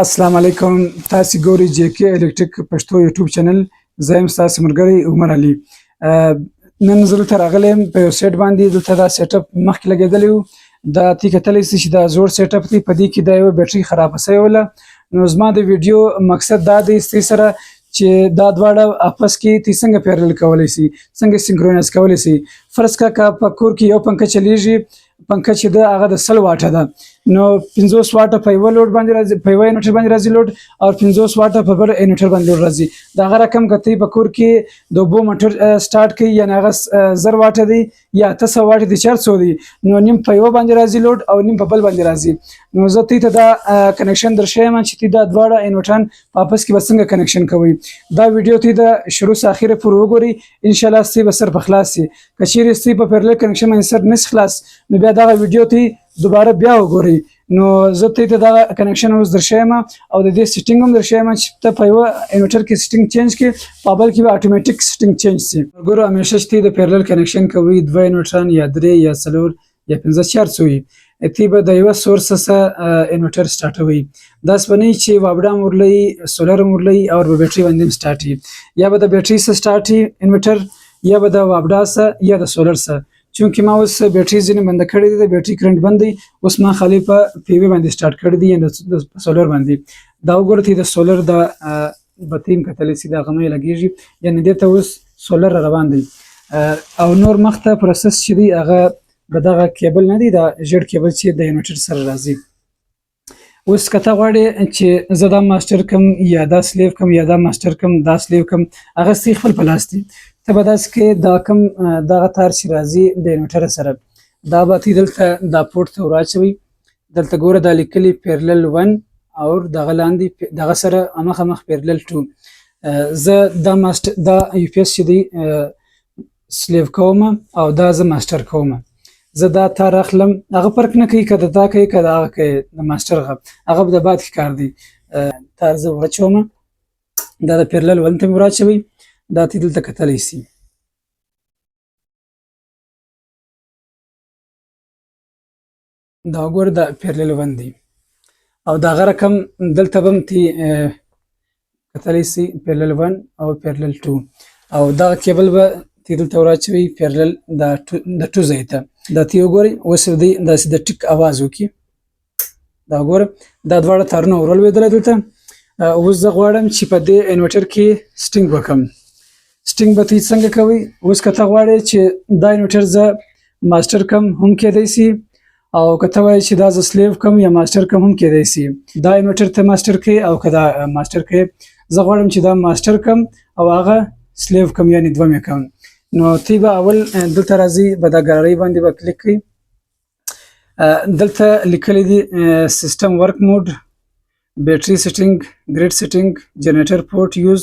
السلام علیکم. تاسو ګورئ جې کې الکتریک پښتو یوټیوب چینل. زه یم ستاسو ملګری عمر علي. نن زه دلته راغلی یم په یو سیټ باندې. دلته دا سیټ اپ مخکې لګېدلی و. دا تی کتلی سئ چې دا زوړ سیټ اپ دی. په دې کې دا یوه بیټرۍ خرابه سوې وله. نو زما د ویډیو مقصد دا دی ستاسې سره چې دا دواړه اپس کې تی څنګه پیرل کولی سي، څنګه سینکرونایز کولی سي. فرض کړه که په کور کې یو پنکه چلیږي، پنکه چې ده هغه د 100 واټه ده، نو 50 واټه په یوه لوډ باندې راځي، په یوه انورټر باندې راځي لوډ، او 50 واټه په بل انورټر باندې لوډ راځي. د هغه رقم که ته په کور کې د اوبو موټر سټارټ کوي، یعنې هغه 1000 واټه دی یا 800 واټه دی، 400 دی، نو نیم په یوه باندې راځي لوډ او نیم په بل باندې راځي. نو زه ته دا کنیکشن درښیم چې ته دا دواړه انورټران په اپس کې به څنګه کنیکشن کوئ. دا ویډیو ته د شروع څخه اخره پورې وګورئ، انشاءالله ستاسې به سر په خلاص شي. که چیرې ستاسې په پیرلل کنیکشن باندې سر نشي خلاص، نو بیا دغه ویډیو ته دوباره بیا وګورئ. نو زه ته دغه کنیکشن اوس درښیم او د دې سیټینګ هم درښیم چې ته په یوه انورټر کې سیټینګ چینج کړې، په بل کې به اتوماتیک سیټینګ چینج شي. ګورو همیشه چې ته د پیرلل کنیکشن کوئ، 2 انورټران یا 3 یا 4 یا 15 400 وي، تی به د یوه سورس څخه انورټر سټارټوئ. داسې به نه وي چې وابډا هم ورلئ، سولر هم ورلئ او په بیټرۍ باندې هم سټارټ وي. یا به د بیټرۍ څخه سټارټ وي انورټر، یا به د وابډا څخه یا د سولر څخه. چونکې ما اوس بیټرۍ ځینې بنده کړې دي، د بیټرۍ کرنټ بند دی، اوس ما خالي په پی وي باندې سټارټ کړی دی، یعنې د سولر باندې. دا وګوره ته د سولر د بتۍ هم کتلی سي، د هغه مه یې لګېږي، یعنې دې ته اوس سولر را روان دی. او نور مخته پروسس چې دی هغه به دغه کیبل نه دی، دا ژیړ کیبل چې د انورټر سره راځي. اوس که ته غواړې چې زه دا ماسټر کم یا دا سلیو کم یا دا ماسټر کم دا سلیو کم، هغه ستی خپل په لاس دی. ته به داسې کې دا کم دغه تار چې راځي د انورټر سره، دا به تی دلته دا پورټ ته ور اچوئ. دلته ګوره دا لیکلي پیرلل 1 او دغه لاندې دغه سره مخامخ پیرلل 2. زه دا یو پی ایس چې دی سلیو کوم او دا زه ماسټر کوم. زه دا تار اخلم، هغه فرق نه کوي که د دا کوي که د هغه کوي، د ماسټر هغه به د بعد کې کار دی. تار زه ور دا د پیرلل 1 ته مې ور اچوئ. دا تی دلته کتلی سي. دا وګوره دا پیرلل 1 دی او د هغه رقم دلته به هم تی کتلی سي، پیرلل 1 او پیرلل 2. او دغه کیبل به تی دلته ور اچوئ پیرلل د 2 ځای ته. دا تی وګورئ، اوس دی داسې د ټیک اواز وکړي. دا وګوره دا دواړه تارونه ورولوېدله دلته. اوس زه غواړم چې په دې انورټر کې سټینګ وکړم. سټینګ به ته څنګه کوئ؟ اوس که ته غواړې چې دا انورټر زه ماسټر کم هم کېدی سي، او که ته وایې چې دا زه سلیو کم یا ماسټر کم هم کېدی سي. دا انورټر ته ماسټر کوي او که دا ماسټر کوي. زه غواړم چې دا ماسټر کم او هغه سلیو کم، یعنې دوه مې کم. نو تی به اول دلته راځي، به دا ګالرۍ باندې به کلیک کوئ. دلته لیکلی دی سیسټم ورک موډ، بیټرۍ سیټینګ، ګریډ سیټینګ، جنریټر پورټ یوز،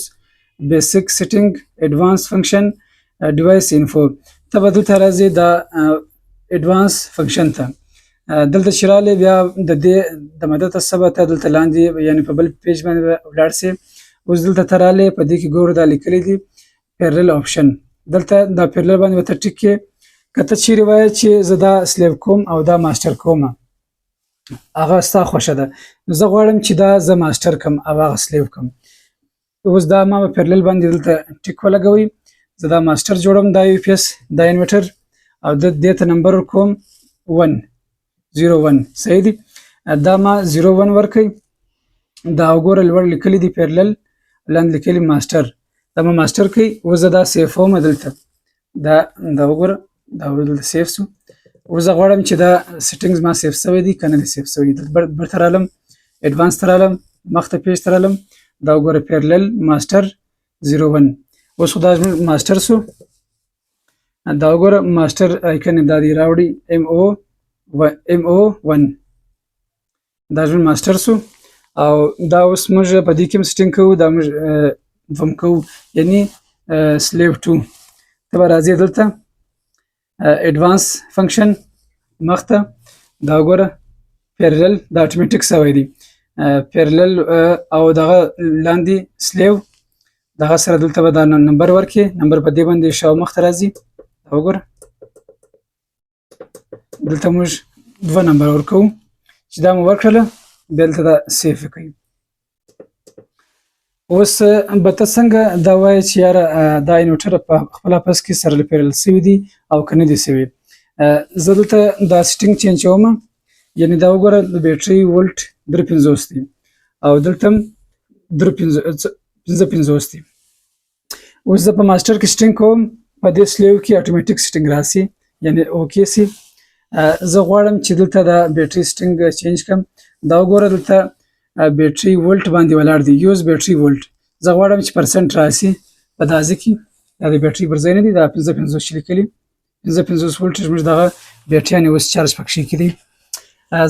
بیسیک سیټینګ، ایډوانس فنکشن، ډیوایس انفو. ته به دلته راځي دا ایډوانس فنکشن ته. دلته چې راغلی بیا د دې د مدته څه به ته دلته لاندې، یعنې په بل پیج باندې به ولاړ سې. اوس دلته ته راغلی، په دې کې ګوره دا لیکلی دی پیرلل آپشن. دلته دا پیرلل باندې به ته ټیک کړې. که ته چیرې وایې چې زه دا سلیو کوم او دا ماسټر کوم، هغه ستا خوښه ده. زه غواړم چې دا زه ماسټر کم او هغه سلیو کم. اوس دا ما په پیرلل باندې دلته ټیک ولګوئ. زه دا ماسټر جوړم، دا یو پی ایس دا انورټر، او دې ته نمبر ورکوم 101. صحیح دی. دا ما 01 ورکوئ. دا وګوره لوړ لیکلی دی پیرلل، لاندې لیکلی ماسټر. دا ما ماسټر کوي. اوس زه دا سیفوم دلته. دا وګوره دا دلته سیف سو. اوس زه غواړم چې دا سیټینګز ما سیف سوی دی که نه دی سیف سوی. برته رالم، ایډوانس ته رالم، مخته پیج ته رالم. دا وګوره پیرلل ماسټر 01. اوس خو دا زموږ ماسټر سو. دا وګوره ماسټر آیکن دا دی راوړي MO1. دا زموږ ماسټر سو. او دا اوس موږ په دې کې هم سیټینګ کوو، دا موږ دوم کوو، یعنې سلیو 2. ته به راځې دلته ایډوانس فنکشن مخته. دا وګوره پیرلل دا اتوماتیک سوی دی پیرلل، او دغه لاندې سلیو دغه سره دلته به دا نمبر ورکړي. نمبر په دې باندې شاو مخته راځي. دا وګوره دلته موږ 2 نمبر ورکوو چې دا مو ورکړله. بیا دلته دا سیف کوي. اوس به ته څنګه دا وایې چې یاره دا انورټر په خپل اپس کې سره پیرل سوي دي او که نه دي سوي. زه دلته دا سیټینګ چینج کوم، یعنې دا وګوره د بیټرۍ ولټ 350 دی او دلته هم 350 دی. اوس زه په ماسټر کې سیټینګ کوم، په دې سلیو کې اتوماتیک سیټینګ راسي، یعنې اوکې سي. زه غواړم چې دلته دا بیټرۍ سیټینګ چینج کړم. دا وګوره دلته بیټرۍ ولټ باندې ولاړ دی، یوز بیټرۍ ولټ. زه غواړم چې پرسنټ راسي په دا ځای کې، دا د بیټرۍ پر ځای نه دی، دا 550 چې لیکلي 550 ولټ زموږ دغه بیټریانې اوس چارج پکښې کړي.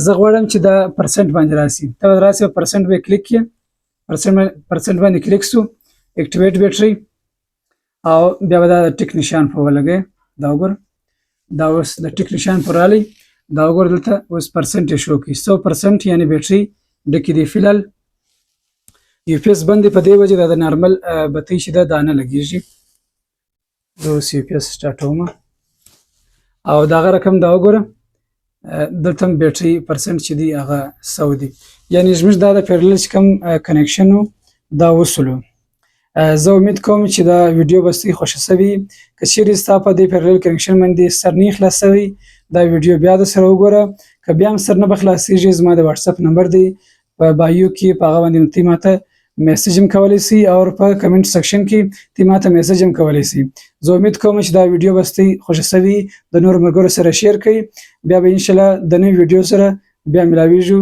زه غواړم چې دا پرسنټ باندې راسي، ته به راسي په پرسنټ به کلیک کړې، پرسنټ باندې کلیک سو، اکټیویټ بیټرۍ او بیا به دا د ټیک نشان په ولګوې. دا وګوره دا اوس د ټیک نشان پر رالی، دا وګوره دلته اوس پرسنټ یې شو کړي 100%، یعنې بیټرۍ ډکې دي. فلحال یو پی ایس بند دی، په دې وجې دا د نارمل بتۍ چې ده دا نه لګېږي. زه اوس یو پی ایس سټارټوم او د هغه رقم دا وګوره دلته هم بیټرۍ پرسنټ چې دی هغه 100 دی، یعنې زموږ دا د پیرلل چې کوم کنیکشن و دا وصلو. زه امید کوم چې دا ویډیو به ستاسو خوښه شوې. که چیرې ستا په دې پیرلل کنیکشن باندې سر نه خلاص شوی، دا ویډیو بیا د سره وګوره. که بیا هم سر نه به خلاصېږي، زما د واتساپ نمبر دی په بایو کې، په هغه باندې ته ماته میسج هم کولی شي او په کمنټ سیکشن کې ته ماته میسج هم کولی شي. زه امید کوم چې دا ویډیو به ستاسو خوښه شوې، د نورو ملګرو سره شیر کړئ. بیا به انشاءالله د نوې ویډیو سره بیا ملاویږو.